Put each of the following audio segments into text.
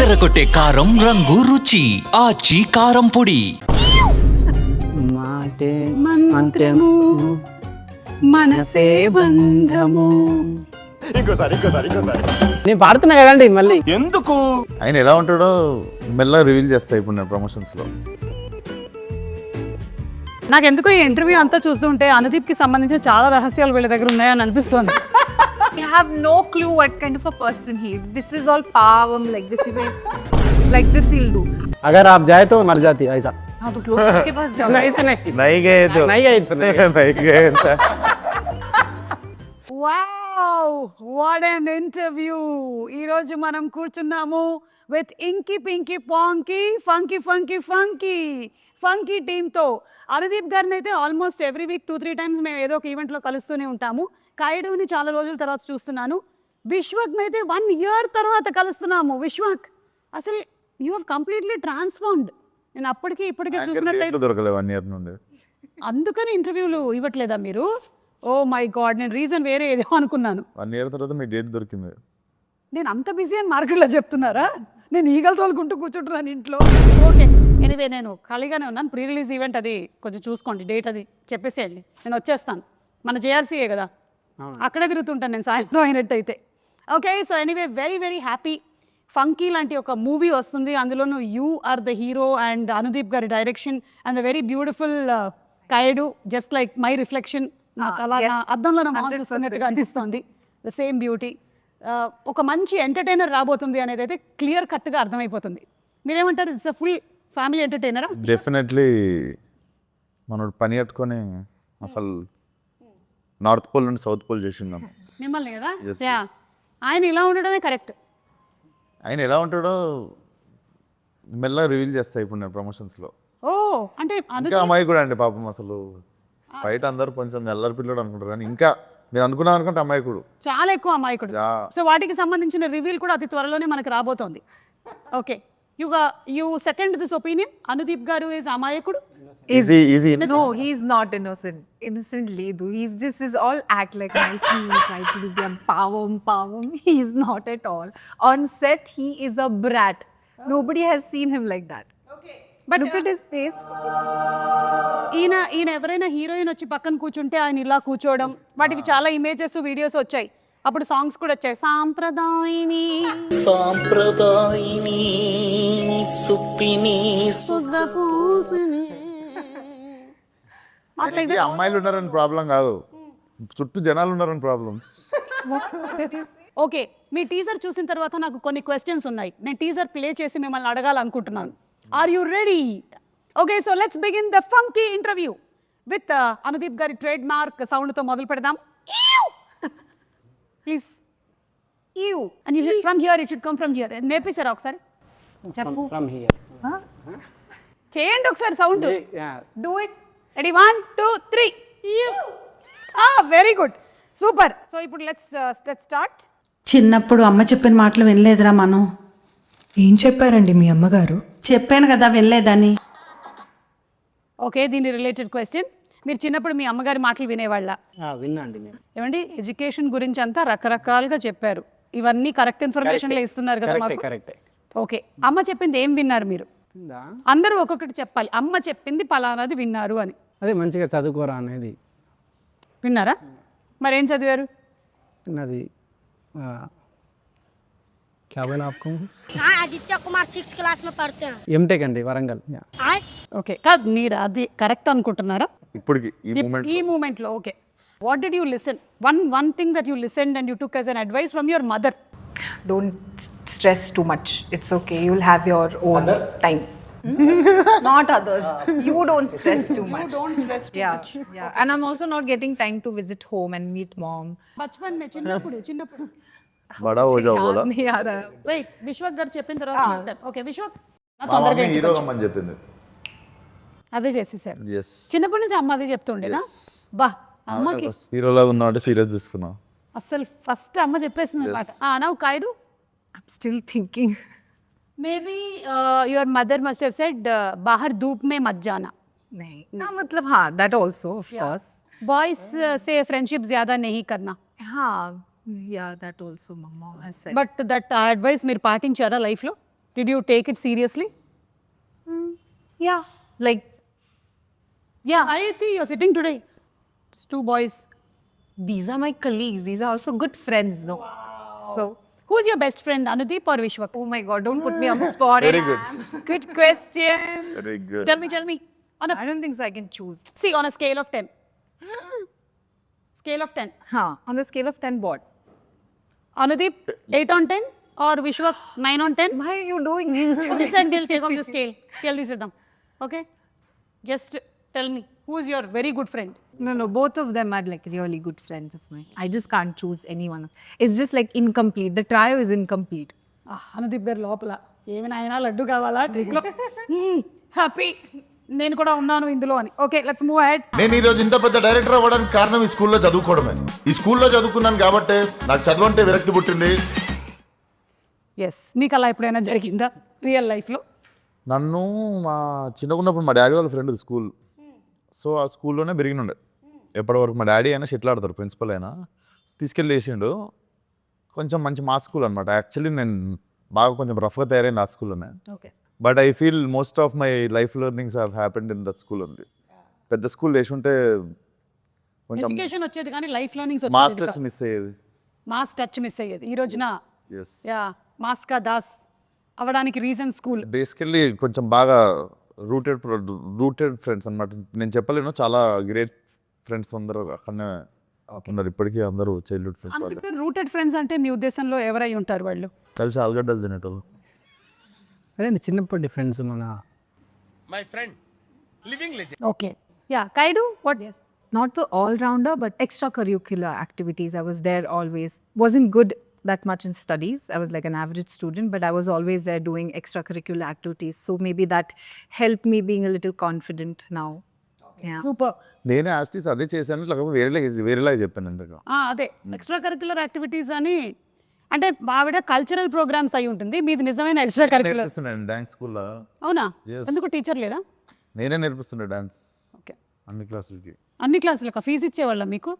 అదరగొట్టే కారం రంగు రుచి ఆచి కారం పొడి. మాటే అంటే మనసే బంధము. నేను పాడుతున్నా కదండి మళ్ళీ ఎందుకు ఆయన ఎలా ఉంటాడో మెల్లగా రివీల్ చేస్తా ఇప్పుడు నేను ప్రమోషన్స్ లో. నాకెందుకో ఈ ఇంటర్వ్యూ అంతా చూస్తుంటే అనుదీప్ కి సంబంధించిన చాలా రహస్యాలు వీళ్ళ దగ్గర ఉన్నాయని అనిపిస్తుంది. I have no clue what kind of a person he is. This is all power, like this he'll do. अगर आप जाए तो मर जाती ऐसा. हाँ तो close के पास जाओ. नहीं से नहीं नहीं गए तो नहीं गए तो. Wow what an interview. ఈ రోజు మనం కూర్చున్నాము with inky pinky ponky funky funky funky funky టీమ్తో. అనుదీప్ గారిని అయితే ఆల్మోస్ట్ ఎవ్రీ వీక్ 2-3 టైమ్స్ మేము ఏదో ఒక ఈవెంట్లో కలుస్తూనే ఉంటాము. కాయుడుని చాలా రోజుల తర్వాత చూస్తున్నాను. విశ్వక్ని అయితే 1 year తర్వాత కలుస్తున్నాము. విశ్వక్ అసలు యూ హ్యావ్ కంప్లీట్లీ ట్రాన్స్ఫార్మ్డ్. నేను అప్పటికి ఇప్పటికే చూసినట్లయితే దొరకలేదు 1 year నుండి. అందుకని ఇంటర్వ్యూలు ఇవ్వట్లేదా మీరు? ఓ మై గాడ్, నేను రీజన్ వేరే ఏదో అనుకున్నాను. 1 year తర్వాత మీ డేట్ దొరికింది. నేను అంత బిజీ అని మార్కెట్లో చెప్తున్నారా? నేను ఈగలు తోలుకుంటూ కూర్చుంటున్నాను ఇంట్లో. ఓకే, ఎనీవే నేను ఖాళీగానే ఉన్నాను. ప్రీ రిలీజ్ ఈవెంట్ అది కొంచెం చూసుకోండి, డేట్ అది చెప్పేసేయండి, నేను వచ్చేస్తాను. మన జేఆర్సీయే కదా, అక్కడే తిరుగుతుంటాను నేను సాయంత్రం అయినట్టయితే. Okay, so anyway very very happy. Funky లాంటి ఒక మూవీ వస్తుంది, అందులోనూ you are the hero and Anudeep గారి direction and the very beautiful Kayadu, just like my reflection. నాకు అలా నా అద్దంలో నా మొహం చూస్తున్నట్టుగా అనిపిస్తుంది. The same beauty. ఒక మంచి ఎంటర్టైనర్ రాబోతుంది అనేది అయితే క్లియర్ కట్గా అర్థమైపోతుంది. మీరేమంటారు? ఇట్స్ అ ఫుల్ ఫ్యామిలీ ఎంటర్టైనరా? డెఫినెట్లీ మనోడు పని కట్టుకొని అసలు నార్త్ పోల్ నుండి సౌత్ పోల్ చేసిందాం మిమ్మల్ని కదా. Yes, yeah, yes. ఆయన ఇలా ఉండడమే కరెక్ట్. ఆయన ఎలా ఉంటాడో మెల్లగా రివీల్ చేస్తా ఇప్పుడు నేను ప్రమోషన్స్ లో. ఓ అంటే ఇంకా అమ్మాయి కూడా అండి పాపం, అసలు బయట అందరు కొంచెం ఎల్లరి పిల్లడు అనుకుంటారు కానీ ఇంకా మీరు అనుకున్నాం అనుకుంటే అమాయకుడు, చాలా ఎక్కువ అమాయకుడు. సో వాటికి సంబంధించిన రివీల్ కూడా అతి త్వరలోనే మనకు రాబోతోంది. Okay, you second this opinion, Anudeep గారు ఈజ్ అమాయకుడు? Easy. No, he's not innocent. Innocent Ledu. He's just is all act like nicely, try to do them power. He's not at all. On set, he is a brat. Nobody has seen him like that. But Look at his face. ఈయన ఎవరైనా heroine వచ్చి పక్కన కూర్చుంటే ఆయన ఇలా కూర్చోవడం, వాటికి చాలా ఇమేజెస్ వీడియోస్ వచ్చాయి. అప్పుడు సాంగ్స్ కూడా వచ్చాయి. సాంప్రదాయిని అమ్మాయిలు ఉన్నారని ప్రాబ్లం కాదు, చుట్టూ జనాలు ఉన్నారని ప్రాబ్లం. ఓకే, మీ టీజర్ చూసిన తర్వాత నాకు కొన్ని క్వశ్చన్స్ ఉన్నాయి. నేను టీజర్ ప్లే చేసి మిమ్మల్ని అడగాలనుకుంటున్నాను. Are you ready? Okay, so let's begin the funky interview with Anudeep గారి ట్రేడ్ మార్క్ సౌండ్తో మొదలు పెడదాం. Please you and you from here, it should come from here. నేర్పించారా ఒకసారి? చెప్పు, From here. చేయండి ఒకసారి sound. Yeah. Do it. Ready, 1 2 3. Very good, super. So ఇప్పుడు లెట్స్ స్టార్ట్. చిన్నప్పుడు అమ్మ చెప్పిన మాటలు వినలేదురా మనం. ఏం చెప్పారండి మీ అమ్మగారు? చెప్పాను కదా వినలేదని. ఓకే, దీని రిలేటెడ్ క్వశ్చన్. మీరు చిన్నప్పుడు మీ అమ్మగారి మాటలు వినేవాళ్ళ? విన్నా అండి నేను. ఏమండి, ఎడ్యుకేషన్ గురించి అంతా రకరకాలుగా చెప్పారు. ఇవన్నీ కరెక్ట్ ఇన్ఫర్మేషన్లో ఇస్తున్నారు కదా మాకు. కరెక్టే. ఓకే, అమ్మ చెప్పింది ఏం విన్నారు మీరు? అందరూ ఒక్కొక్కటి చెప్పాలి. అమ్మ చెప్పింది పలానాది విన్నారు అని. అదే మంచిగా చదువుకోరా అనేది విన్నారా? మరేం చదివారు? అది क्या बोला आपको? हाँ, आदित्य कुमार 6th क्लास में पढ़ते हैं। ఎంటెక్ అండి వరంగల్. ఓకే, కాదు మీరు అది కరెక్ట్ అనుకుంటున్నారా ఇప్పటికి ఈ ఈ మూమెంట్లో? Okay, what did you listen? One thing that you listened and you took as an advice from your mother. Don't stress too much. It's okay. You'll have your own time. Not others. You don't stress too much. Don't stress too much. Yeah. And I'm also not getting time to visit home and meet mom. బచ్పన్ మే చిన్నప్పుడు బడా హో జాओ బోలా. नहीं आ रहा है. Wait, Vishwak గారు చెప్పిన తర్వాత ఓకే విశ్వక్ నా తొందరగా హీరో అమ్మని చెప్పింది. అదే చేసేసారు. yes చిన్నప్పటి నుంచి అమ్మ అదే చెప్తుండేనా? బా, అమ్మకి హీరోలాగా ఉన్నావు అంటే సీరియస్ తీసుకున్నా. అసలు ఫస్ట్ అమ్మ చెప్పేసింది అనమాట. Now Kayadu, I'm still thinking. Maybe your mother must have said బాహర్ ధూప్ మే మత్ జానా. नहीं ना, मतलब हाँ, that also of course. Boys సే ఫ్రెండ్షిప్ జ్యాదా నహీ కర్నా. हाँ, yeah, that also mama has said. But that advice మీరు పాటించారా లైఫ్లో? Did you take it seriously? Yeah, like, yeah. I see you're sitting today. It's 2 boys. These are my colleagues. These are also good friends, though. So, Who's your best friend, Anudeep or Vishwak? oh my God, don't put me on the spot. Very good. Good question. Very good. Tell me. I don't think so. I can choose. See, on a scale of 10. Scale of 10. Huh? On the scale of 10, what? Anudeep, 8 on 10 or Vishwak, 9 on 10? Why are you doing this? Listen, we'll take off the scale. Tell this them. Okay? Just tell me, who is your very good friend? No, both of them are like really good friends of mine. I just can't choose anyone. It's just like incomplete. The trio is incomplete. Anudeep గారు లోపల ఏమైనా అయినా లడ్డు కావాలా ట్రిక్లో happy నేను కూడా ఉన్నాను ఇందులో అని. Okay, let's move ahead. నేను ఈరోజు ఇంత పెద్ద డైరెక్టర్ అవ్వడానికి కారణం ఈ స్కూల్లో చదువుకోవడమే. ఈ స్కూల్లో చదువుకున్నాను కాబట్టి నాకు చదువు అంటే విరక్తి పుట్టింది. ఎస్, మీకు అలా ఎప్పుడైనా జరిగిందా రియల్ లైఫ్లో? నన్ను మా చిన్నగా ఉన్నప్పుడు మా డాడీ వాళ్ళ ఫ్రెండ్ స్కూల్, సో ఆ స్కూల్లోనే పెరిగినుండే. ఎప్పటివరకు మా డాడీ అయినా షెటిల్ ఆడతారు, ప్రిన్సిపల్ అయినా తీసుకెళ్ళి వేసిండు. కొంచెం మంచి మా స్కూల్ అనమాట. యాక్చువల్లీ నేను బాగా కొంచెం రఫ్గా తయారైంది ఆ స్కూల్లోనే. Okay, but I feel most of my life learnings have happened in that school only. పెద్ద స్కూల్ వేసుంటే కొంచెం ఎడ్యుకేషన్ వచ్చేది కానీ life learnings mass touch miss అయ్యేది. మాస్ టచ్ మిస్ అయ్యేది. ఈ రోజున ఎస్, యా మాస్కా దాస్ అవ్వడానికి రీజన్ స్కూల్. బేసికల్లీ కొంచెం బాగా రూటెడ్ ఫ్రెండ్స్ అనమాట. నేను చెప్పలేను, చాలా గ్రేట్ ఫ్రెండ్స్ అందరూ అక్కడనే ఉన్నారు ఇప్పటికీ. అందరూ చైల్డ్హుడ్ ఫ్రెండ్స్ వాళ్ళు. అందుకే రూటెడ్ ఫ్రెండ్స్ అంటే మీ ఉద్దేశంలో ఎవరై ఉంటారు వాళ్ళు? కలిసి ఆలుగడ్డలు తినేటోళ్ళు. అదే చిన్నప్పటి ఫ్రెండ్స్ మన okay, yeah Kayadu what? Yes. Not the all-rounder, but extracurricular activities. I was there always. Wasn't good that much in studies. I was like an average student, but I was always there doing extracurricular activities. So maybe that helped me being a little confident now. Yeah. Super. నేను యాస్టీస్ అదే చేశాను, లేకపోతే వేరేలాగా చెప్పాను ఇంతగా. అదే extra curricular activities అని అంటే ఆవిడ కల్చరల్ ప్రోగ్రామ్స్ అయి ఉంటుంది, మీది నిజమైన ఎక్స్ట్రా కరిక్యులర్. నేర్పిస్తున్నాను డాన్స్ స్కూల్లో. అవునా? Yes. ఎందుకు టీచర్ లేదా? నేనే నేర్పిస్తుండే డాన్స్ ఓకే, అన్ని క్లాసులకి. అన్ని క్లాసులకు ఫీజు ఇచ్చేవాళ్ళ మీకు?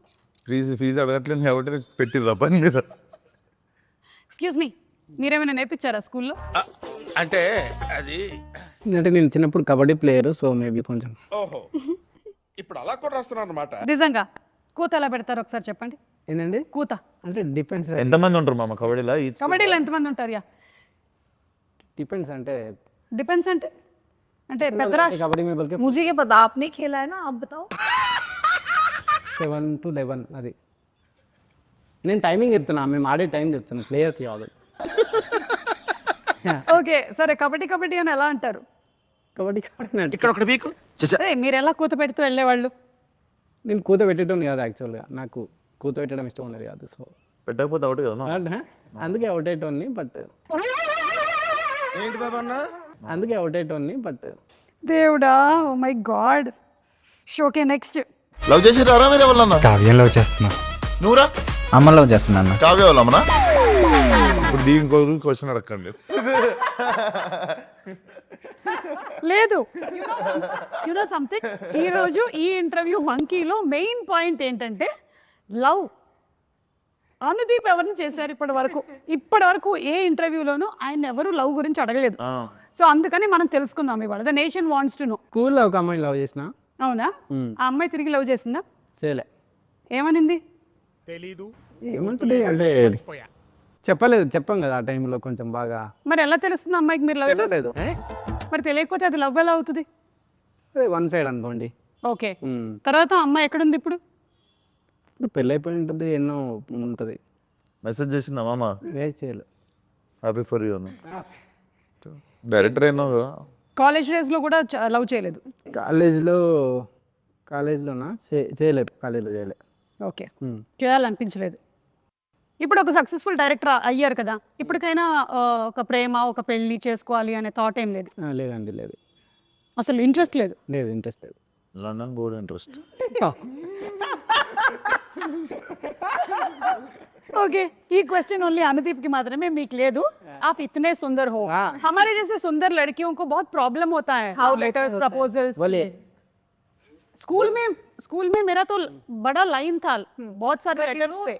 ఫీజు అడగట్లేదు కాబట్టి పెట్టిర్రు పని మీద. ఎక్స్క్యూజ్ మీ, మీరేమైనా నేర్పించారా స్కూల్లో? అంటే నేను చిన్నప్పుడు కబడ్డీ ప్లేయర్, సో మేబీ కొంచెం. ఇప్పుడు అలా కూడా రాస్తున్నారు అనమాట. నిజంగా కూత ఎలా పెడతారు ఒకసారి చెప్పండి. ఏంటండి కూత అంటే డిపెండ్స్. ఎంతమంది ఉంటారు మామ కబడ్డీలో? కబడ్డీలో ఎంతమంది ఉంటారు? యా డిపెండ్స్ అంటే డిపెండ్స్ అంటే అంటే పెద్ద రాష్ట్ర కబడ్డీ में बल्कि मुझे ये पता, आपने खेला है ना, आप बताओ. 7 to 11 అది. నేను టైమింగ్ చెప్తున్నా, మేము ఆడే టైం చెప్తున్నా ప్లేయర్స్కి ఆల్రెడీ. ఓకే సరే, కబడ్డీ అని ఎలా అంటారు? కబడ్డీ ఇక్కడ ఒకటి మీకు అదే మీరు ఎలా కూత పెడుతూ వెళ్ళేవాళ్ళు? నేను కూత పెట్టడం కాదు యాక్చువల్గా, నాకు కూత పెట్టడం ఇష్టం ఉండదు కాదు. సో పెట్టకపోతే ఒకటి కదా. అందుకే అవుట్ అయ్యేటోని, బట్ ఏంటి బాబా అన్న? అందుకే అవుట్ అయ్యేటోని బట్ దేవుడా, oh my God. Okay, next. Love చేసి రారా మీరే వాళ్ళన్నా? కావ్యం లవ్ చేస్తున్నా. నువ్వురా? అమ్మ లవ్ చేస్తున్నా. కావ్య వాళ్ళమ్మనా? ఇప్పుడు దీని క్వశ్చన్ అడగండి. లేదు, యునో సంథింగ్, ఈరోజు ఈ ఇంటర్వ్యూ మంకీలో మెయిన్ పాయింట్ ఏంటంటే లవ్. అనుదీప్ ఎవరిని చేశారు ఇప్పటి వరకు ఏ ఇంటర్వ్యూలోనూ ఆయన ఎవరు లవ్ గురించి అడగలేదు. సో అందుకని మనం తెలుసుకుందాం ఇవాళ. The nation wants to know. స్కూల్లో ఒక అమ్మాయిని లవ్ చేసిన. అవునా? ఆ అమ్మాయి తిరిగి లవ్ చేసిందా? చేయలే. ఏమనింది? ఏమంటుంది అంటే చెప్పాం కదా ఆ టైంలో కొంచెం బాగా. మరి ఎలా తెలుస్తుంది అమ్మాయికి మీరు లవ్ తెలియలేదు. మరి తెలియకపోతే అది లవ్ ఎలా అవుతుంది? అదే వన్ సైడ్ అనుకోండి. ఓకే, తర్వాత అమ్మాయి ఎక్కడుంది ఇప్పుడు? పెళ్ళి అయిపోయి ఉంటుంది, ఎన్నో ఉంటుంది. మెసేజ్ చేసిందా మామ? చేయలేదు. హ్యాపీ ఫర్ యూ అన్న. డైరెక్టర్ అయినా కదా. కాలేజ్ డేస్లో కూడా లవ్ చేయలేదు? కాలేజ్లోనా చేయలేదు, కాలేజ్లో చేయలేదు. ఓకే, చేయాలనిపించలేదు. ఇప్పుడు ఒక సక్సెస్ఫుల్ డైరెక్టర్ అయ్యారు కదా, ఇప్పటికైనా ఒక ప్రేమ, ఒక పెళ్ళి చేసుకోవాలి అనే థాట్ ఏం లేదు? లేదండి, లేదు. అసలు ఇంట్రెస్ట్ లేదు? లేదు, ఇంట్రెస్ట్ లేదు. లండన్ గోడ్ ఇంట్రెస్ట్. ओके, ये क्वेश्चन ओनली अनुदीप की मात्रा में మీకు లేదు. आप इतने सुंदर हो, हमारे जैसे सुंदर लड़कियों को बहुत प्रॉब्लम होता है. How letters, proposals. बोलिए. स्कूल में मेरा तो बड़ा लाइन था, बहुत सारे लेटर्स थे.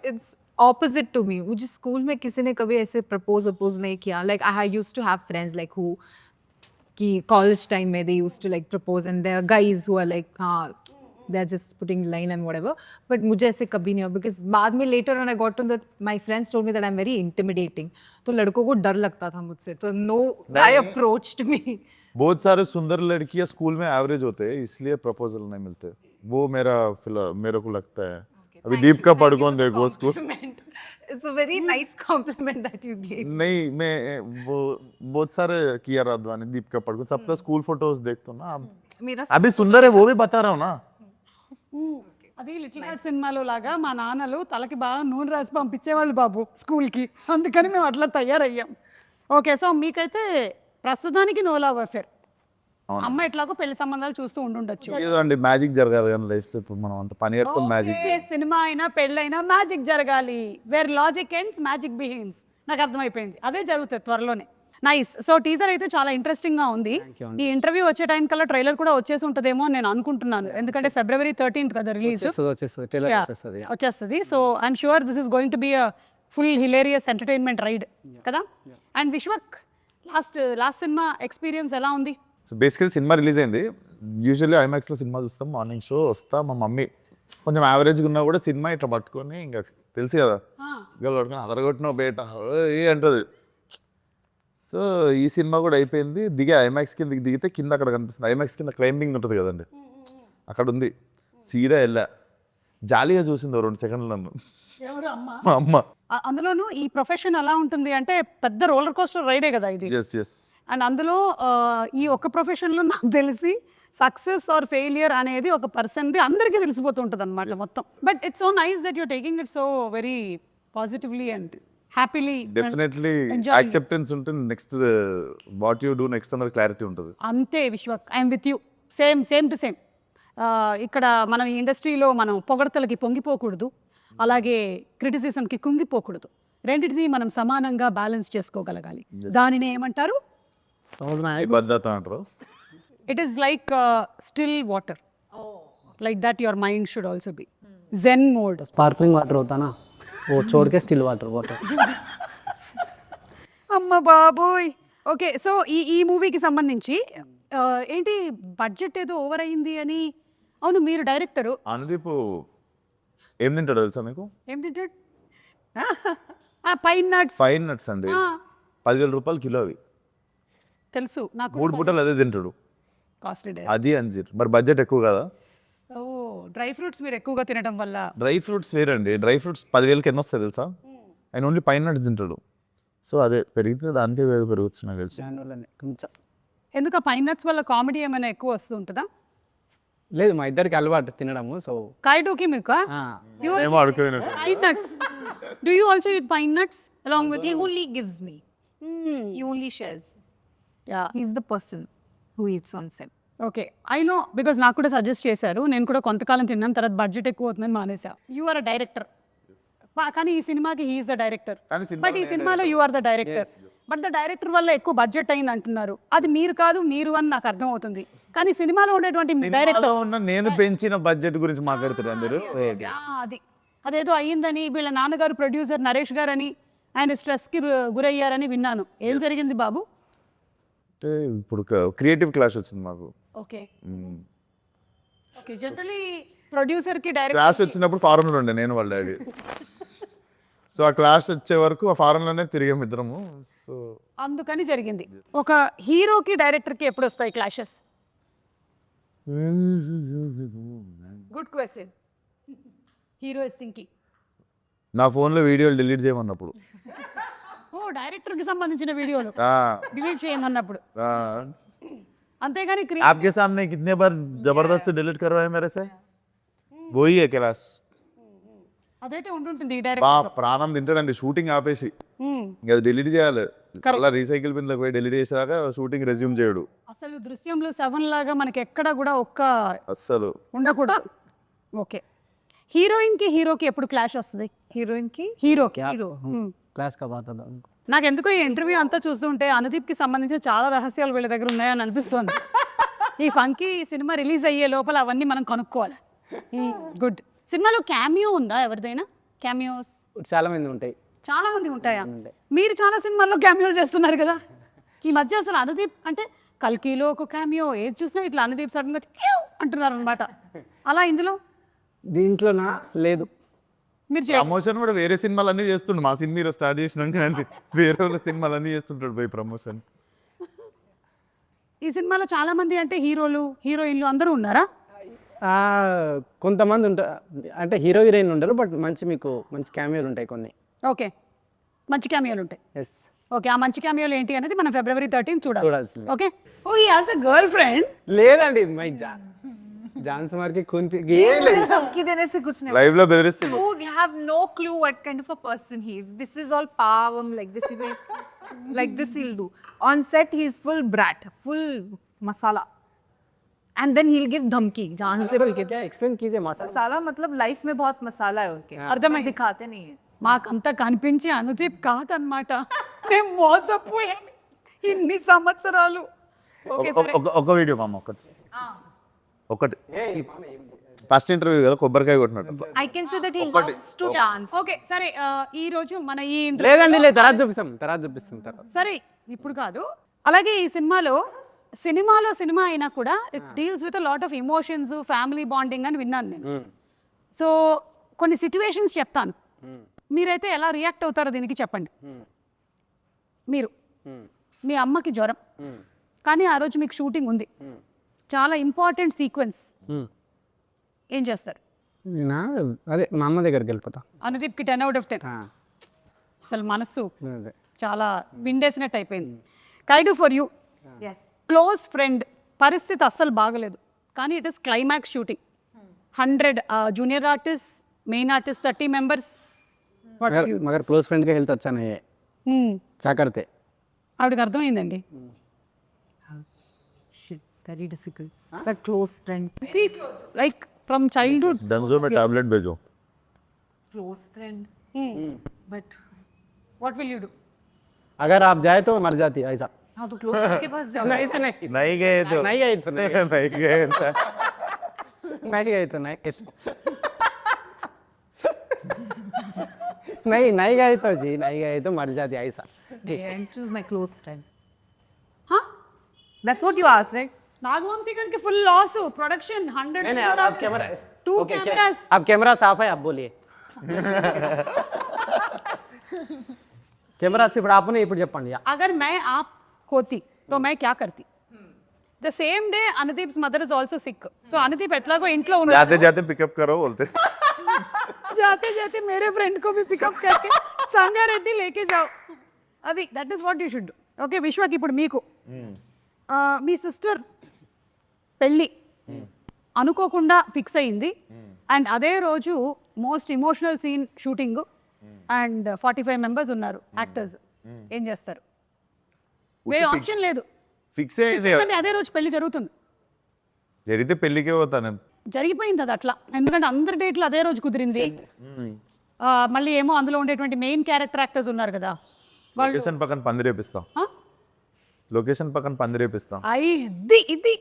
opposite to me. मुझे स्कूल में किसी ने कभी ऐसे प्रपोज नहीं किया. Like I used to have friends like who कि college time में they used to like propose and there are guys who are like हाँ they're just putting line and whatever. But मुझे ऐसे कभी नहीं हुआ because बाद में later when I got to that my friends told me that I'm very intimidating. तो लड़कों को डर लगता था मुझसे तो no guy approached me. बहुत सारे सुंदर लड़कियां स्कूल में एवरेज होते हैं इसलिए प्रपोजल नहीं मिलते. वो मेरे को लगता है. अभी दीपिका पादुकोण देखो school. It's a very nice compliment that you gave. नहीं मैं वो बहुत सारे किया राधवानी दीपिका पादुकोण सबका स्कूल फोटोज देखता हूँ ना. मेरा अभी सुंदर है वो भी बता रहा हूँ ना. అది లిటిల్ హార్ట్ సినిమాలో లాగా మా నాన్నలు తలకి బాగా నూనె రాసి పంపించేవాళ్ళు బాబు స్కూల్కి, అందుకని మేము అట్లా తయారయ్యాం. ఓకే, సో మీకైతే ప్రస్తుతానికి నో లవ్ అఫేర్. అమ్మ ఎట్లాగో పెళ్లి సంబంధాలు చూస్తూ ఉండుండొచ్చు. ఏదో అండి మ్యాజిక్ జరగాలి కానీ లైఫ్ ఇప్పుడు మనం అంత పని కట్టుకుని మ్యాజిక్. ఓకే, సినిమా అయినా పెళ్ళైనా మ్యాజిక్ జరగాలి. Where logic ends magic begins. నాకు అర్థమైపోయింది, అదే జరుగుతుంది త్వరలోనే. నైస్. సో టీజర్ అయితే చాలా ఇంట్రెస్టింగ్ గా ఉంది. ఈ ఇంటర్వ్యూ వచ్చే టైం కల్లా ట్రైలర్ కూడా వచ్చేసి ఉంటుందేమో అని నేను అనుకుంటున్నాను, ఎందుకంటే February 13th కదా రిలీజ్ వచ్చేస్తుంది. So I'm sure this is going to be a full hilarious entertainment ride కదా. And Vishwak last cinema experience ఎలా ఉంది? సో బేసికలీ సినిమా రిలీజ్ అయింది. యూజువల్లీ ఐమాక్స్లో సినిమా చూస్తాం, మార్నింగ్ షో వస్తా. మా మమ్మీ కొంచెం యావరేజ్గా ఉన్నా కూడా సినిమా ఇట్లా పట్టుకొని ఇంకా తెలుసు కదా గల్ పట్టుకొని అదరగొట్టిన బేట ఏ అంటుంది. సో ఈ సినిమా కూడా అయిపోయింది. ఐమాక్స్ కింద దిగితే కింద అక్కడ కనిపిస్తుంది. ఐమాక్స్ కింద క్లైంబింగ్ ఉంటుంది కదండి, అక్కడ ఉంది. సీదా వెళ్ళా, జాలీగా చూసింది 2 సెకండ్లు నన్ను మా అమ్మ. అందులోనూ ఈ ప్రొఫెషన్ ఎలా ఉంటుంది అంటే పెద్ద రోలర్ కోస్టర్ రైడే కదా ఇది. అండ్ అందులో ఈ ఒక్క ప్రొఫెషన్లో నాకు తెలిసి సక్సెస్ ఆర్ ఫెయిలియర్ అనేది ఒక పర్సన్ది అందరికీ తెలిసిపోతూ ఉంటుంది అనమాట మొత్తం. But it's so nice that you're taking it so very positively and happily. Definitely acceptance ఉంటుంది. Next what you do next అన్నది క్లారిటీ ఉంటుంది. అంతే Vishwas, I'm with you. Same to same. ఇక్కడ మనం ఈ ఇండస్ట్రీలో మనం పొగడతలకి పొంగిపోకూడదు, అలాగే క్రిటిసిజంకి కృంగిపోకూడదు. రెండింటినీ మనం సమానంగా బ్యాలెన్స్ చేసుకోగలగాలి. దానిని ఏమంటారు? భద్రత అంటారు. It is like still water, like that your mind should also be zen mode. Sparkling water అవుతానా, ఓ చోటుకే స్టిల్ వాటర్. అమ్మ బాబోయ్. ఓకే, సో ఈ మూవీకి సంబంధించి ఏంటి బడ్జెట్ ఏదో ఓవర్ అయింది అని. అవును, మీరు డైరెక్టరు. అనుదీప్ ఏం తింటాడు తెలుసా మీకు? ఏం తింటాడు? పైన్ నట్స్ అండి. 10,000 రూపాయలు కిలో అవి. తెలుసు నాకు. 3 పూటలు అదే తింటాడు. కాస్ట్లీ అది అంజీర్. మరి బడ్జెట్ ఎక్కువ కదా. ఓ, డ్రై ఫ్రూట్స్ మీరు ఎక్కువగా తినడం వల్ల. డ్రై ఫ్రూట్స్ వేరండి. డ్రై ఫ్రూట్స్ 10,000కి ఎన్ని వస్తాయి తెలుసా? ఆయన ఓన్లీ పైన్ నట్స్ తింటాడు. సో అదే పెరిగితే దానికే పెరగచ్చు నాకు తెలుసు. ఎందుకు ఆ పైన్ నట్స్ వల్ల కామెడీ ఏమైనా ఎక్కువ వస్తూ ఉంటుందా? లేదు, మా ఇద్దరికి అలవాటు తినడము. సో కాయటోకి మీకు ఏమో అడుగుతున్నట్టు. pine nuts. Do you also eat pine nuts along with? He only gives me. He only shares. Yeah. He's the person who eats on set. Okay, I know, because నాకు కూడా సజెస్ట్ చేశారు. నేను కూడా కొంతకాలం తిన్నాను, తర్వాత బడ్జెట్ ఎక్కువ అవుతుందని మానేసా. యు ఆర్ అ డైరెక్టర్, కానీ ఈ సినిమాకి హీఈస్ ద డైరెక్టర్. బట్ ఈ సినిమాలో you are the director. But the director వల్ల ఎక్కువ బడ్జెట్ అయింది అంటున్నారు. అది మీరు కాదు, మీరు అని నాకు అర్థం అవుతుంది. కానీ సినిమాలో ఉండేటువంటి డైరెక్టర్ నేను పెంచిన బడ్జెట్ గురించి మాట్లాడుతారు అందరూ. అదేదో అయ్యిందని వీళ్ళ నాన్నగారు ప్రొడ్యూసర్ నరేష్ గారు అని ఆయన స్ట్రెస్కి గురయ్యారని విన్నాను. ఏం జరిగింది బాబు? అంటే ఇప్పుడు క్రియేటివ్ క్లాష్ వచ్చింది మాకు. ఓకే, జనరలీ ప్రొడ్యూసర్కి డైరెక్టర్ క్లాష్ వచ్చినప్పుడు ఫారెన్లో ఉండే నేను వాళ్ళ డాడీ. సో ఆ క్లాష్ వచ్చే వరకు ఆ ఫారెన్లోనే తిరిగాం ఇద్దరము. సో అందుకని జరిగింది. ఒక హీరోకి డైరెక్టర్కి ఎప్పుడు వస్తాయి clashes? Good question. Hero is thinking. నా ఫోన్లో వీడియోలు డిలీట్ చేయమన్నప్పుడు. ఓ, డైరెక్టర్కి సంబంధించిన వీడియోలు డిలీట్ చేయమన్నప్పుడు. అంతేగాని आपके सामने कितने बार जबरदस्त डिलीट करवाए मेरे से, वही है क्लास. అదైతే ఉంటుంటుంది బా డైరెక్టర్. ప్రాణం తింటాడండి షూటింగ్ ఆపేసి. ఇంకా డిలీట్ చేయాలి. అలా రీసైకిల్ బిన్ పోయి డిలీట్ చేసేదాకా షూటింగ్ రెజ్యూమ్ చేయడు. అసలు దృశ్యంలో 7 లాగా మనకి ఎక్కడ కూడా ఒక్క అస్సలు ఉండకూడదు. ఓకే, హీరోయిన్కి హీరోకి ఎప్పుడు క్లాష్ వస్తుంది? హీరోయిన్కి హీరోకి. క్లాస్ కా బాత. నాకు ఎందుకో ఈ ఇంటర్వ్యూ అంతా చూస్తుంటే అనుదీప్కి సంబంధించిన చాలా రహస్యాలు వీళ్ళ దగ్గర ఉన్నాయని అనిపిస్తుంది. ఈ ఫంకీ సినిమా రిలీజ్ అయ్యే లోపల అవన్నీ మనం కనుక్కోవాలి. గుడ్. సినిమాలో క్యామియో ఉందా ఎవరిదైనా? క్యామియోస్ చాలా మంది ఉంటాయి. చాలా మంది ఉంటాయా? ఉంటాయి. మీరు చాలా సినిమాల్లో క్యామియోలు చేస్తున్నారు కదా ఈ మధ్య. అసలు అనుదీప్ అంటే కల్కిలో ఒక క్యామియో, ఏది చూసినా ఇట్లా అనుదీప్ సడన్గా అంటున్నారు అనమాట. అలా ఇందులో దీంట్లో నా లేదు. మీరు ప్రమోషన్ కూడా వేరే సినిమాలన్నీ చేస్తుండు. మా సినిమా స్టార్ట్ చేసినాక వేరే వాళ్ళ సినిమాలన్నీ చేస్తుంటాడు పోయి ప్రమోషన్. ఈ సినిమాలో చాలా మంది అంటే హీరోలు హీరోయిన్లు అందరూ ఉన్నారా? కొంతమంది ఉంటారు, అంటే హీరో హీరోయిన్ ఉండరు, బట్ మీకు మంచి క్యామియోలు ఉంటాయి కొన్ని. ఓకే, మంచి క్యామియోలు ఉంటాయి. ఎస్, ఓకే, ఆ మంచి క్యామియోలు ఏంటి అనేది మనం February 13 చూడాల్సింది. చూడాల్సింది. Okay. Oh he has a girlfriend? లేదండి, మై జాన్స్ మార్కి ఏం లేదు. धमकी देने से कुछ नहीं. లైవ్ లో బెదిరిస్తుంది. You have no clue what kind of a person he is. This is all pavam, like this he will, like this he'll do. On set he is full brat, full masala. And then he'll give dhamki. जहाँ से क्या explain कीजिए मसाला. मसाला मतलब life में बहुत मसाला है उसके. అర్థమైంది. दिखाते नहीं है. మాకంతా కనిపించి అనుదీప్ కాదనమాట. మేము మోసపోయాం ఇన్ని సంవత్సరాలు. ఓకే సరే. ఒక వీడియో మామ ఒకటి ఫస్ట్ ఇంటర్వ్యూ కదా కొబ్బరికాయ కొట్టినట్టు. I can say that he loves to dance. Okay సరే, ఈ రోజు మన ఈ లేదండి, లేదు, తర్వాత చూపిస్తాం తర్వాత. సరే ఇప్పుడు కాదు. అలాగే ఈ సినిమా అయినా కూడా it deals with lot of emotions, family bonding అని విన్నాను నేను. సో కొన్ని సిచ్యువేషన్స్ చెప్తాను, మీరైతే ఎలా రియాక్ట్ అవుతారో దీనికి చెప్పండి. మీరు మీ అమ్మకి జ్వరం, కానీ ఆ రోజు మీకు షూటింగ్ ఉంది, చాలా ఇంపార్టెంట్ సీక్వెన్స్, ఏం చేస్తారు? అదే మా అమ్మ దగ్గరికి వెళ్ళిపోతా. అనుదీప్కి 10 out of 10. అసలు మనస్సు చాలా విండేసినట్టు అయిపోయింది. Kayadu for you, Yes. Close friend పరిస్థితి అస్సలు బాగలేదు, కానీ it is climax shooting, 100 junior artist, main artist 30 members. मगर क्लोज फ्रेंड का हेल्थ अच्छा नहीं है, क्या करते? ఆవిడకి అర్థమైందండి. Shit, it's very difficult. But close friend. Like from childhood. Dunzo में टैबलेट भेजो. Close friend. But what will you do? अगर आप जाए तो मर जाती है ऐसा. हाँ तो close के पास जाओ. नहीं गए तो नहीं गए तो नहीं गए तो जी, नहीं गए तो मर जाती ऐसा. And choose my close friend. Huh? That's what you asked, right? Nagavamsi గారికి ఫుల్ లాస్, ప్రొడక్షన్ 100 आप कैमरा 2 cameras. आप कैमरा साफ है, आप बोलिए. कैमरा से ఇప్పుడు ఆపనే ఇప్పుడు చెప్పండి. अगर मैं आप होती तो मैं क्या करती? The same day Anudeep's mother is also sick. సో అనుదీప్ ఎట్లాగో ఇంట్లో ఉన్నాడు. जाते जाते पिकअप करो बोलते. जाते जाते मेरे फ्रेंड को भी पिकअप करके సంగారెడ్డి लेके जाओ. అది that is what you should do. Okay విశ్వకి ఇప్పుడు మీకు మీ సిస్టర్ పెళ్ళి అనుకోకుండా ఫిక్స్ అయింది, అండ్ అదే రోజు most emotional scene shooting, and 45 members ఉన్నారు యాక్టర్స్, ఏం చేస్తారు? వేరే ఆప్షన్ లేదు, ఫిక్స్ ఎందుకంటే అదే రోజు పెళ్లి జరుగుతుంది. జరిగితే పెళ్ళికే పోతాను. జరిగిపోయింది అది అట్లా, ఎందుకంటే అందరి డేట్లు అదే రోజు కుదిరింది. మళ్ళీ ఏమో అందులో ఉండేటువంటి మెయిన్ క్యారెక్టర్ యాక్టర్స్ ఉన్నారు కదా, వాళ్ళు లొకేషన్ పక్కన పందిరేపిస్తాం. లొకేషన్ పక్కన పందిరేపిస్తాం. ఇది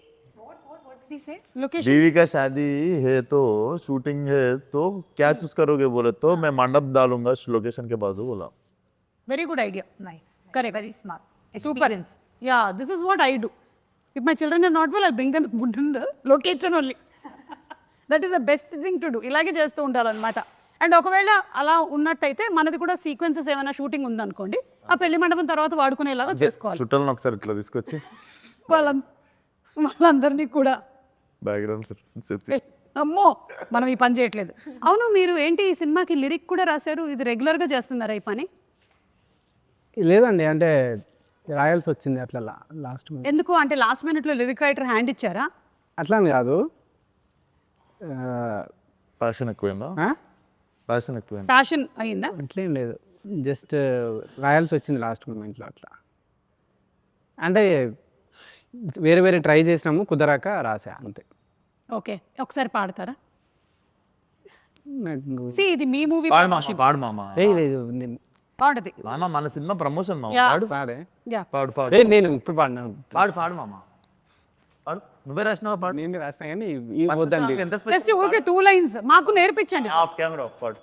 लोकेशन बीवी का शादी है तो शूटिंग है तो क्या चूज करोगे बोले तो मैं मंडप डालूंगा लोकेशन के बाजू बोला. very good idea. Nice. Correct. Very smart. Super. Yeah, this is what I do. If my children are not well, I'll bring them in the location only. That is the best thing to do. ఇలాగే చేస్తూ ఉంటారనమాట. And ఒకవేళ అలా ఉన్నట్టయితే మనది కూడా sequences ఏమైనా shooting ఉందనుకోండి, ఆ పెళ్లి మండపం తర్వాత వాడుకునేలాగా చేసుకోవాలి. చుట్టాలను ఒకసారి ఇట్లా తీసుకొచ్చి వాళ్ళందరినీ కూడా బ్యాక్గ్రౌండ్. అమ్మో మనం ఈ పని చేయట్లేదు. అవును, మీరు ఏంటి ఈ సినిమాకి లిరిక్ కూడా రాశారు, ఇది రెగ్యులర్గా చేస్తున్నారా ఈ పని? లేదండి, అంటే రాయాల్సి వచ్చింది అట్లా లాస్ట్. ఎందుకు అంటే లాస్ట్ మినిట్లో లిరిక్ రైటర్ హ్యాండ్ ఇచ్చారా? అట్లా అని కాదు, ప్యాషన్ ఎక్కువైందా? ప్యాషన్ ఎక్కువైందా? ప్యాషన్ అయిందా? అట్లేం లేదు, జస్ట్ రాయాల్సి వచ్చింది లాస్ట్ మూమెంట్లో అట్లా. అంటే వేరే వేరే ట్రై చేసినాము, కుదరాక రాసా అంతే. ఓకే, ఒకసారి పాడతారా? నాకు సి ఇది మీ మూవీ. పాడు మామ. లేదు నేను పాడది మామ, మన సినిమా ప్రమోషన్ మామ. Yeah. పాడు పాడే. యా పాడు పాడు నేను ఇప్పుడు పాడినా. పాడు మామ. పాడు, నువ్వే రాసినావా? పాడు. నేను రాస్తా కానీ ఈ వద్దండి. ఎంత జస్ట్ ఓకే 2 lines మాకు నేర్పించండి. ఆఫ్ కెమెరా పాడు.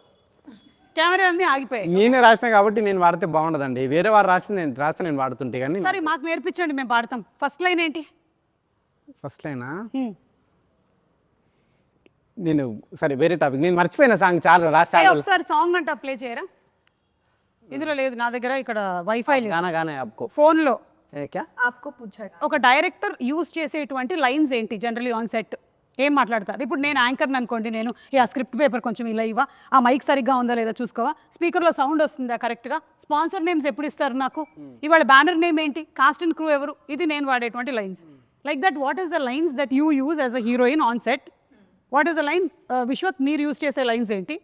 కెమెరా అన్నీ ఆగిపోయాయి. నేనే రాసిన కాబట్టి నేను వాడితే బాగుండదండి. వేరే వారు రాస్తే నేను వాడుతుంటే కానీ. సరే మాకు నేర్పించండి, మేము పాడతాం. ఫస్ట్ లైన్ ఏంటి? ఫస్ట్ లైనా నేను సరే వేరే టాపిక్, నేను మర్చిపోయిన సాంగ్ చాలా రాసి ఒకసారి సాంగ్ అంట ప్లే చేయరా? ఇందులో లేదు నా దగ్గర, ఇక్కడ వైఫై లేదు. గానా గానా आपको ఫోన్లో क्या आपको पूछा है ఒక డైరెక్టర్ యూజ్ చేసేటువంటి లైన్స్ ఏంటి జనరలీ ఆన్ సెట్? ఏం మాట్లాడతారు? ఇప్పుడు నేను యాంకర్ని అనుకోండి, నేను ఆ స్క్రిప్ట్ పేపర్ కొంచెం ఇలా ఇవ్వా, ఆ మైక్ సరిగ్గా ఉందా లేదా చూసుకోవా, స్పీకర్లో సౌండ్ వస్తుందా కరెక్ట్గా, స్పాన్సర్ నేమ్స్ ఎప్పుడు ఇస్తారు నాకు, ఇవాళ బ్యానర్ నేమ్ ఏంటి, కాస్ట్ అండ్ క్రూ ఎవరు, ఇది నేను వాడేటువంటి lines. Like that what is the lines that you use as a heroine on set? What is the line? Vishwak మీరు యూజ్ చేసే లైన్స్ ఏంటి?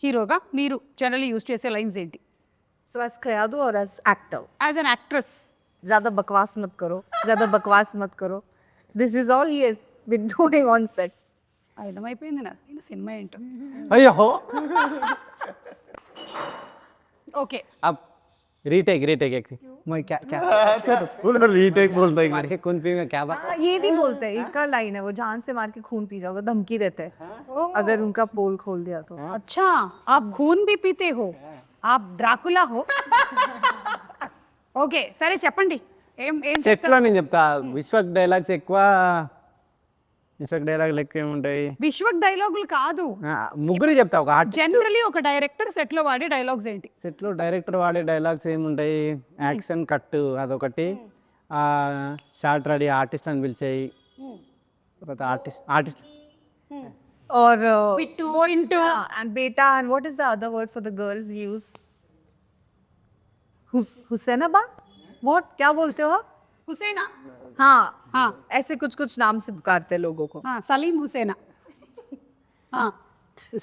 హీరోగా మీరు జనరలీ యూజ్ చేసే లైన్స్ ఏంటి? So as Kayadu or as actor? As an actress. ज़्यादा बकवास मत करो, ज़्यादा बकवास मत करो. This is all he has been doing on set. అర్థమైపోయింది నాకు, నేను సినిమా ఏంటో. अयो ఓకే, अब रीटेक एक मैं क्या क्या चलो बोलो रीटेक बोलता है मार के कौन पीएगा क्या बात. हाँ, ये नहीं बोलते हैं, इनका लाइन है वो, जान से मार के खून पी जाओगे, धमकी देते हैं अगर उनका पोल खोल दिया तो. अच्छा आप खून भी पीते हो, आप డ్రాకులా हो. ఓకే సరే చెప్పండి, ఏం ఏం సెట్లో నేను చెప్తా. విశ్వక్ డైలాగ్స్ ఎక్కువ, విశ్వక్ డైలాగ్ లెక్క ఏముంటాయి, విశ్వక్ డైలాగులు కాదు, ముగ్గురు చెప్తా. ఒక ఆర్టిస్ట్ జనరలీ ఒక డైరెక్టర్ సెట్లో వాడే డైలాగ్స్ ఏంటి? సెట్లో డైరెక్టర్ వాడే డైలాగ్స్ ఏముంటాయి, యాక్షన్ కట్ అదొకటి, షార్ట్ రెడీ ఆర్టిస్ట్ అని పిలిచేయి, తర్వాత ఆర్టిస్ట్ और పిట్టు into and beta, and what is the other word for the girls use? हुसैनाबा? What? क्या बोलते हो आप? హుసేనా. हाँ हाँ ऐसे कुछ कुछ नाम से पुकारते हैं लोगों को. సలీం హుసేనా.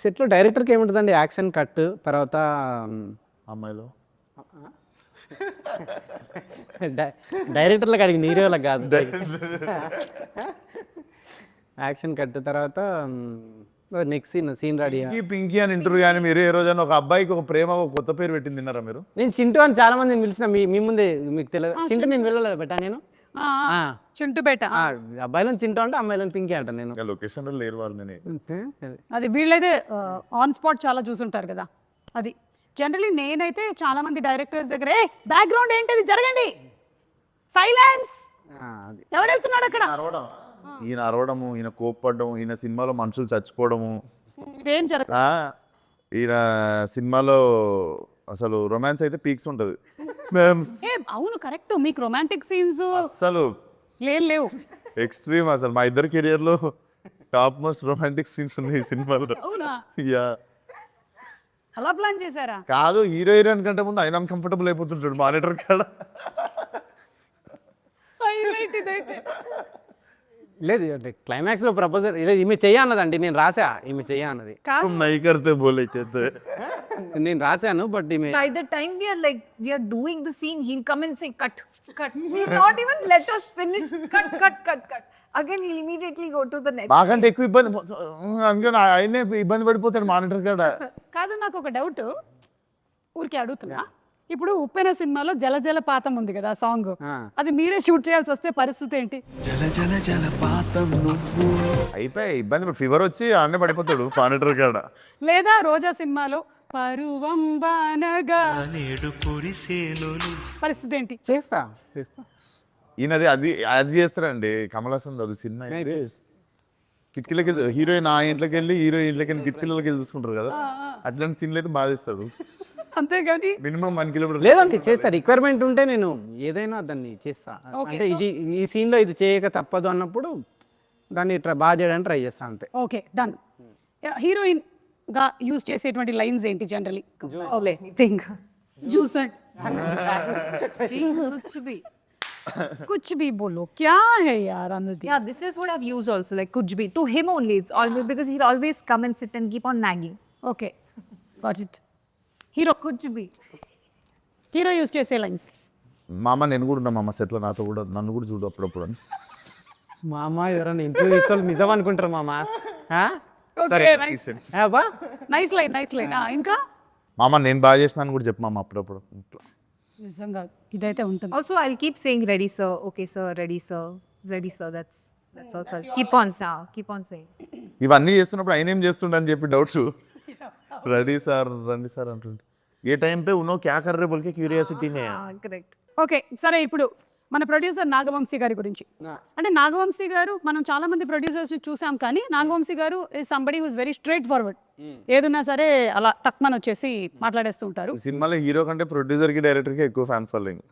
సెట్లో డైరెక్టర్కి ఏముంటుందండి, యాక్షన్ కట్, తర్వాత అమ్మాయిలో డైరెక్టర్లకు అడిగి హీరోలకు కాదు. యాక్షన్ కట్ తర్వాత నెక్స్ట్ సీన్ రెడీ. పింకీ అని ఇంటర్వ్యూ కానీ మీరు ఏ రోజైనా ఒక అబ్బాయికి ఒక ప్రేమ ఒక కొత్త పేరు పెట్టింది తిన్నారా మీరు? నేను చింటూ అని చాలా మందిని పిలిచిన, మీ ముందే మీకు తెలియదు. చింటూ నేను వెళ్ళలేదు బెట్టా నేను. చింటూ బేట. అబ్బాయిలను చింటూ అంటే అమ్మాయిలను పింకీ అంట నేను. లొకేషన్లో లేరు వాళ్ళు. అది వీళ్ళైతే ఆన్ స్పాట్ చాలా చూసుంటారు కదా. అది జనరలీ నేనైతే చాలా మంది డైరెక్టర్స్ దగ్గర బ్యాక్గ్రౌండ్ ఏంటది, జరగండి, సైలెన్స్, ఎవడు వెళ్తున్నాడు అక్కడ, ఈయన అరవడము, ఈయన కోప్పడము, ఈయన సినిమాలో మనుషులు చచ్చిపోవడము, ఏం జరగదు. ఈయన సినిమాలో అసలు రొమాన్స్ అయితే పీక్స్ ఉంటుంది. అవును కరెక్ట్, మీకు రొమాంటిక్ సీన్స్ అసలు లేవు, ఎక్స్ట్రీమ్. అసలు మా ఇద్దరు కెరియర్లో టాప్ మోస్ట్ రొమాంటిక్ సీన్స్ ఉన్నాయి ఈ సినిమాలో. అవునా? యా, అలా ప్లాన్ చేశారా? కాదు, హీరో హీరోయిన్ కంటే ముందు ఆయన అన్కంఫర్టబుల్ అయిపోతుంటాడు మానిటర్ కాడ. లేదు క్లైమాక్స్లో ప్రపోజల్ లేదు, ఈమె చెయ్యన్నదండి, నేను రాసా, ఈమె చెయ్యన్నది నై కర్తే బోలే చేస్తే నేను రాశాను. బట్ ఈమె By the time we are doing the scene, he'll come and say cut. He'll not even let us finish. Cut. Again, he'll immediately go to the next. మాకంటే ఎక్కువ ఇబ్బంది అందుకని ఆయనే ఇబ్బంది పడిపోతాడు మానిటర్ కాడ. కాదు, నాకు ఒక డౌట్, ఊరికే అడుగుతున్నా. ఇప్పుడు ఉప్పెన సినిమాలో జల జలపాతం ఉంది కదా సాంగ్, అది మీరే షూట్ చేయాల్సి వస్తే పరిస్థితి ఏంటి? అయిపోయి ఇబ్బంది, ఫీవర్ వచ్చి అన్నీ పడిపోతాడు మానిటర్ కాడ. లేదా రోజా సినిమాలో పరువం బానగా పరిస్థితి ఏంటి? చేస్తా. ఈయనది అది చేస్తారండి కమల్ హాసన్, అది సినిమా కిటికీలకి హీరోయిన్ ఆ ఇంట్లోకి వెళ్ళి హీరోయిన్ ఇంట్లోకి వెళ్ళి కిటికీలకి వెళ్ళి చూసుకుంటారు కదా, అట్లాంటి సీన్లు అయితే బాగా చేస్తాడు. అంతేగాని మినిమం 1 కిలోమీటర్ లేదంటే చేస్తా, రిక్వైర్మెంట్ ఉంటే నేను ఏదైనా దాన్ని చేస్తా. అంటే ఈ సీన్లో ఇది చేయక తప్పదు అన్నప్పుడు దాన్ని బాగా చేయడానికి ట్రై చేస్తా అంతే. Okay done. హీరోయిన్ గా యూజ్ చేసేటువంటి లైన్స్ ఏంటి జనరలీ? कुछ भी बोलो, क्या है यार Anudeep? Yeah, this is what I've used also, like kuch bhi. To him only, it's always because he'll always come and sit and keep on nagging. Okay, got it. Hero kuch bhi. Hero use చేసే lines. మామ నేను కూడా ఉన్నా మామ సెట్లో, నాతో కూడా నన్ను కూడా చూడు అప్పుడప్పుడు అని. మామ ఎవరైనా ఇంటర్వ్యూ ఇస్తే నిజం అనుకుంటారు మామ. సరే నైస్ లైన్. ఇంకా మామ నేను బాగా చేసినాను కూడా చెప్పు మామ అప్పుడప్పుడు. నిజంగా ఇదైతే ఉంటుంది. Also, I'll keep saying ready sir, okay sir, ready sir. That's all. Keep on saying. ఇవన్నీ చేస్తున్నప్పుడు ఆయన ఏం చేస్తుండ అని చెప్పి డౌట్స్ రెడీ సార్ రండి సార్ అంటుంటే ఏ టైం పే ఉన్నో క్యా కర్ రే బోల్కే క్యూరియాసిటీ నే Correct. ఓకే సరే ఇప్పుడు మన ప్రొడ్యూసర్ నాగవంశీ గారి గురించి అంటే నాగవంశీ గారు మనం చాలా మంది ప్రొడ్యూసర్స్ చూసాం కానీ Nagavamsi garu is somebody who's very straightforward ఏదున్నా సరే అలా టక్మన్ వచ్చేసి మాట్లాడేస్తూ ఉంటారు సినిమాలో హీరో కంటే ప్రొడ్యూసర్ కి డైరెక్టర్ కి ఎక్కువ ఫ్యాన్ ఫాలోయింగ్.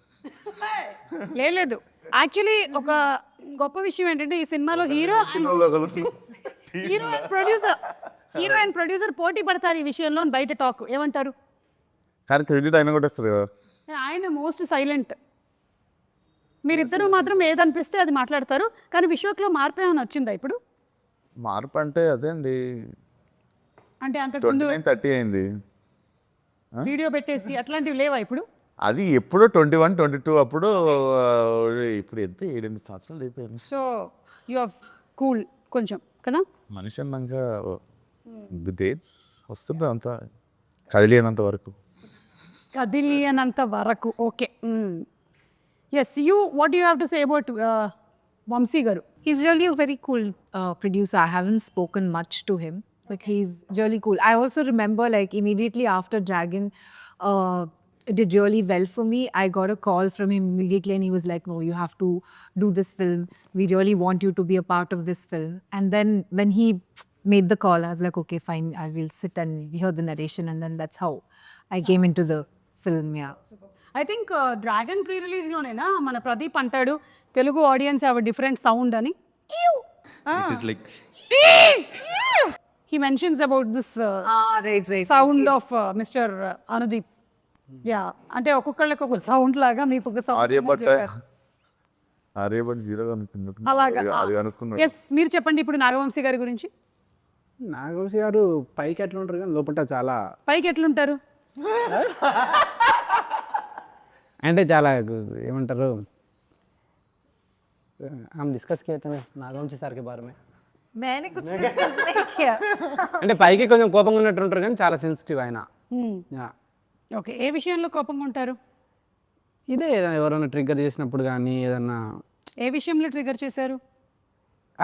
లేదు యాక్చువల్లీ ఒక గొప్ప విషయం ఏంటంటే ఈ సినిమాలో హీరో అండ్ ప్రొడ్యూసర్ పోటీ పడతారు ఈ విషయంలో అని బయట టాక్ ఏమంటారు? కానీ క్రెడిట్ అయినా కొట్టేస్తారు కదా. ఆయన మోస్ట్ సైలెంట్, మీరిద్దరూ మాత్రం ఏదనిపిస్తే అది మాట్లాడతారు. కానీ విశ్వక్లో మార్పు ఏమైనా వచ్చిందా ఇప్పుడు? మార్పు అంటే అదే అండి, అంటే అంతకుముందు 29-30 అయింది. వీడియో పెట్టేసి అట్లాంటివి లేవా ఇప్పుడు? అది ఎప్పుడో 21-22 అప్పుడు. ఇప్పుడు ఎంత 7-8 సంవత్సరాలు అయిపోయింది. సో యు ఆర్ కూల్ కొంచెం కదా. మనిషి అన్నాక వస్తుంది అంతా కదిలేనంత వరకు. కదిలియనంత వరకు okay. Yes you what you have to say about Vamsi garu? He's really a very cool producer. I haven't spoken much to him, but he's really cool. I also remember, like, immediately after Dragon did really well for me, I got a call from him immediately and he was like, no, you have to do this film. We really want you to be a part of this film. And then when he made the call, I was like, okay, fine, I will sit and hear the narration. And then that's how I came into the film, yeah. I think Dragon pre రిలీజ్లోనేనా మన ప్రదీప్ అంటాడు Telugu audience have a different sound అని. He mentions about this Right. Sound of mister Anudeep. Yeah అంటే ఒక్కొక్కళ్ళకి ఒక sound లాగా మీకు ఒక ఆర్యభట్ సౌండ్ జీరో అలాగా. అది అనుకున్నాడు. ఎస్ మీరు చెప్పండి ఇప్పుడు నాగవంశీ గారి గురించి. నాగవంశీ గారు పైకి ఎట్లా ఉంటారు కానీ లోపల చాలా పైకి ఎట్లుంటారు? అంటే చాలా ఏమంటారు हम डिस्कस किए थे नागवंशी సార్ కే బారే మే. मैंने कुछ discuss नहीं किया. అంటే పైకి కొంచెం కోపంగా ఉన్నట్టు ఉంటారు కానీ చాలా సెన్సిటివ్ ఆయన. ఓకే ఏ విషయంలో కోపంగా ఉంటారు? ఇదే ఎవరైనా ట్రిగ్గర్ చేసినప్పుడు కానీ ఏదన్నా. ఏ విషయంలో ట్రిగర్ చేశారు?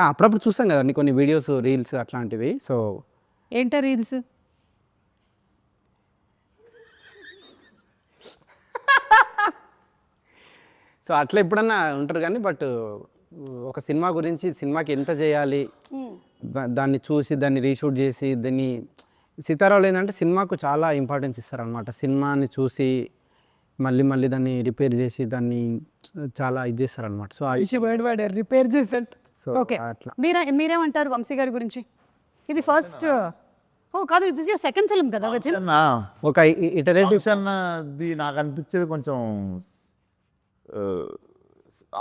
అప్పుడప్పుడు చూస్తాం కదండి కొన్ని వీడియోస్ రీల్స్ అట్లాంటివి. సో ఏంటా రీల్స్? సో అట్లా ఎప్పుడన్నా ఉంటారు కానీ బట్ ఒక సినిమా గురించి సినిమాకి ఎంత చేయాలి దాన్ని చూసి దాన్ని రీషూట్ చేసి దాన్ని సీతారావులు ఏంటంటే సినిమాకు చాలా ఇంపార్టెన్స్ ఇస్తారనమాట. సినిమాని చూసి మళ్ళీ మళ్ళీ దాన్ని రిపేర్ చేసి దాన్ని చాలా ఇది చేస్తారనమాట. సో వర్డ్ రిపేర్ చేసేట్. సో ఓకే అట్లా మీరేమంటారు వంశీ గారి గురించి? ఇది ఫస్ట్ కాదు, ఇది సెకండ్ ఫిల్మ్ కదా. ఒక ఇటరేటివ్ అన్నది నాకు అనిపించేది కొంచెం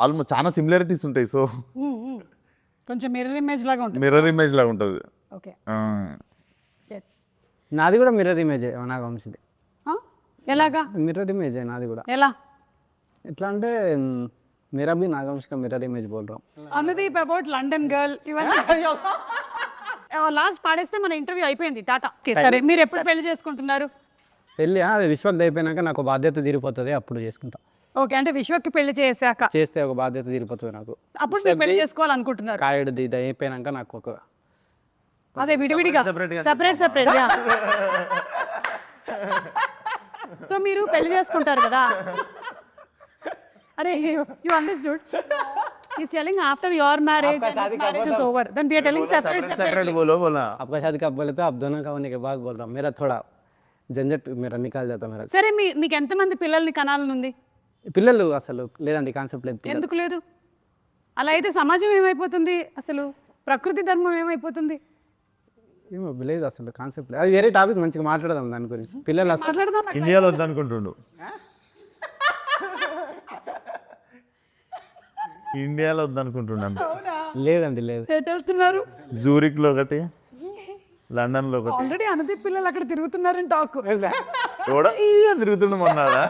ఆల్మోస్ట్ చాలా సిమిలారిటీస్ ఉంటాయి. సో కొంచెం మిర్రర్ ఇమేజ్ లాగా ఉంటుంది. మిర్రర్ ఇమేజ్ లాగా ఉంటుంది. ఓకే నాది కూడా మిర్రర్ ఇమేజే నాగవంశీది. ఎలాగా మిర్రర్ ఇమేజే నాది కూడా. ఎలా? ఎట్లా అంటే मेरा भी नागवंश का मिरर इमेज बोल रहा हूँ. అనుదీప్ అబౌట్ లండన్ గర్ల్ ఇవన్నీ లాస్ట్ పాడేస్తే మన ఇంటర్వ్యూ అయిపోయింది. టాటా. సరే మీరు ఎప్పుడు పెళ్లి చేసుకుంటున్నారు? పెళ్ళి అది విశ్వక్ అయిపోయినాక నాకు బాధ్యత తీరిపోతుంది అప్పుడు చేసుకుంటా. ఓకే అంటే విశ్వక్కి పెళ్లి చేశాక చేస్తే ఒక బాధ్యత తీరిపోతుంది నాకు. అప్పుడు మీరు పెళ్లి చేసుకోవాలనుకుంటున్నారు? కాయడు ఇది అయిపోయినాక నాకు ఒక అదే విడివిడిగా సెపరేట్ సో మీరు పెళ్లి చేసుకుంటారు కదా. అరే you understood he's telling after your marriage and his marriage is over then we are telling separate बोलो आपका शादी कब बोले तो आप दोनों का होने के बाद बोल रहा हूँ. मेरा थोड़ा झंझट मेरा निकाल जाता मेरा. సరే మీకు ఎంతమంది పిల్లల్ని కనాలని ఉంది? పిల్లలు అసలు లేదండి, కాన్సెప్ట్ లేదు. ఎందుకు లేదు? అలా అయితే సమాజం ఏమైపోతుంది, అసలు ప్రకృతి ధర్మం ఏమైపోతుంది? ఏమో లేదు అసలు కాన్సెప్ట్ లేదు. అది వేరే టాపిక్, మంచిగా మాట్లాడదాం దాని గురించి. పిల్లలు అసలు మాట్లాడదాం. ఇండియాలో వద్దనుకుంటుండు. ఇండియాలో వద్దనుకుంటున్నాను. లేదండి లేదు. వెళ్తున్నారు జూరిక్లో ఒకటి, లండన్లో ఒకటి. ఆల్రెడీ అనుదీప్ పిల్లలు అక్కడ తిరుగుతున్నారని టాక్. తిరుగుతుండు మొన్నాడా.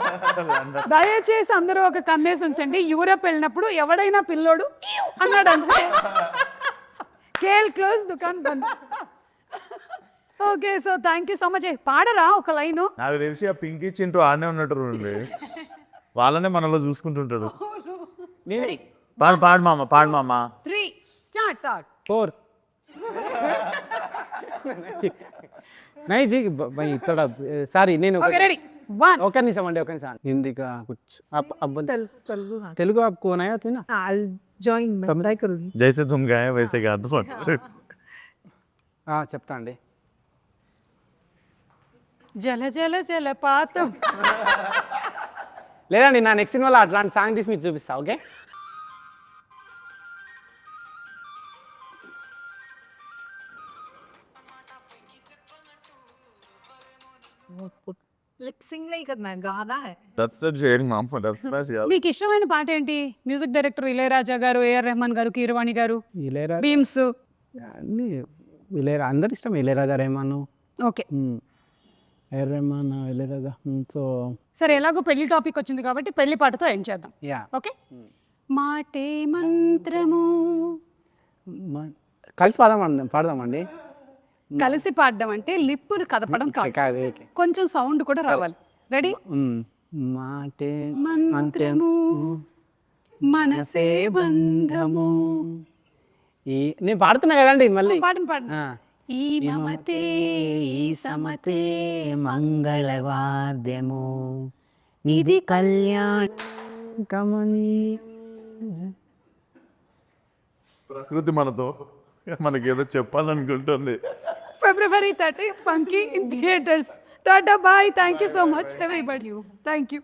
దయచేసి అందరూ ఒక కన్నేసి ఉంచండి. యూరోప్ వెళ్ళినప్పుడు ఎవడైనా పిల్లోడు అన్నాడు అంటే కేల్ క్లోజ్ దుకాన్ బంద్. Okay so thank you so much. పాడరా ఒక లైను? నాకు తెలిసి ఆ పింకీ చింటూ ఆడనే ఉన్నట్టు వాళ్ళనే మనలో చూసుకుంటుంటాడు. పాడు మామ 3 స్టార్ట్ 4 नहीं जी भाई थोड़ा సారీ నేను ఓకే రెడీ 1 ఒక నిమిషం అండి ఒక నిమిషం హిందీ का कुछ आप अब तेलुगु आपको आया था ना I'll join. मैं try करूँगी. జైసే తుమ్ గాయే వైసే గా దో చెప్తా అండి జల జల జలపాతం లేదండి నా నెక్స్ట్ సినిమాలో అట్లాంటి సాంగ్ తీసి మీకు చూపిస్తా ఓకే Like sing नहीं करना है, गाना है. That's the sharing ma'am for that's special యార్ మీకు ఇష్టమైన పాట ఏంటి మ్యూజిక్ డైరెక్టర్ ఇళయరాజా గారు ఏఆర్ రెహమాన్ గారు కీరవాణి గారు ఇళయరాజా బీమ్స్ అన్ని అందరు ఇష్టం Ilaiyaraaja Rahman okay A R Rahman Ilaiyaraaja so సరే ఎలాగో పెళ్లి టాపిక్ వచ్చింది కాబట్టి పెళ్లి పాటతో ఎండ్ చేద్దాం యా ఓకే మాటే మంత్రము కలిసి పాడదామండి కలిసి పాడడం అంటే లిప్పులు కదపడం కాదు కొంచెం సౌండ్ కూడా రావాలి రెడీ మాటే మంత్రము మనసే బంధము ఈ నేను పాడుతున్నా కదండి మళ్ళీ పాడండి పాడండి ఈ మమతే ఈ సమతే మంగళవాద్యము ఇది కళ్యాణ కమని ప్రకృతి మనతో మనకి ఏదో చెప్పాలనుకుంటుంది February 30 Punky in theaters. Tata bye. Thank you so much everybody. Thank you.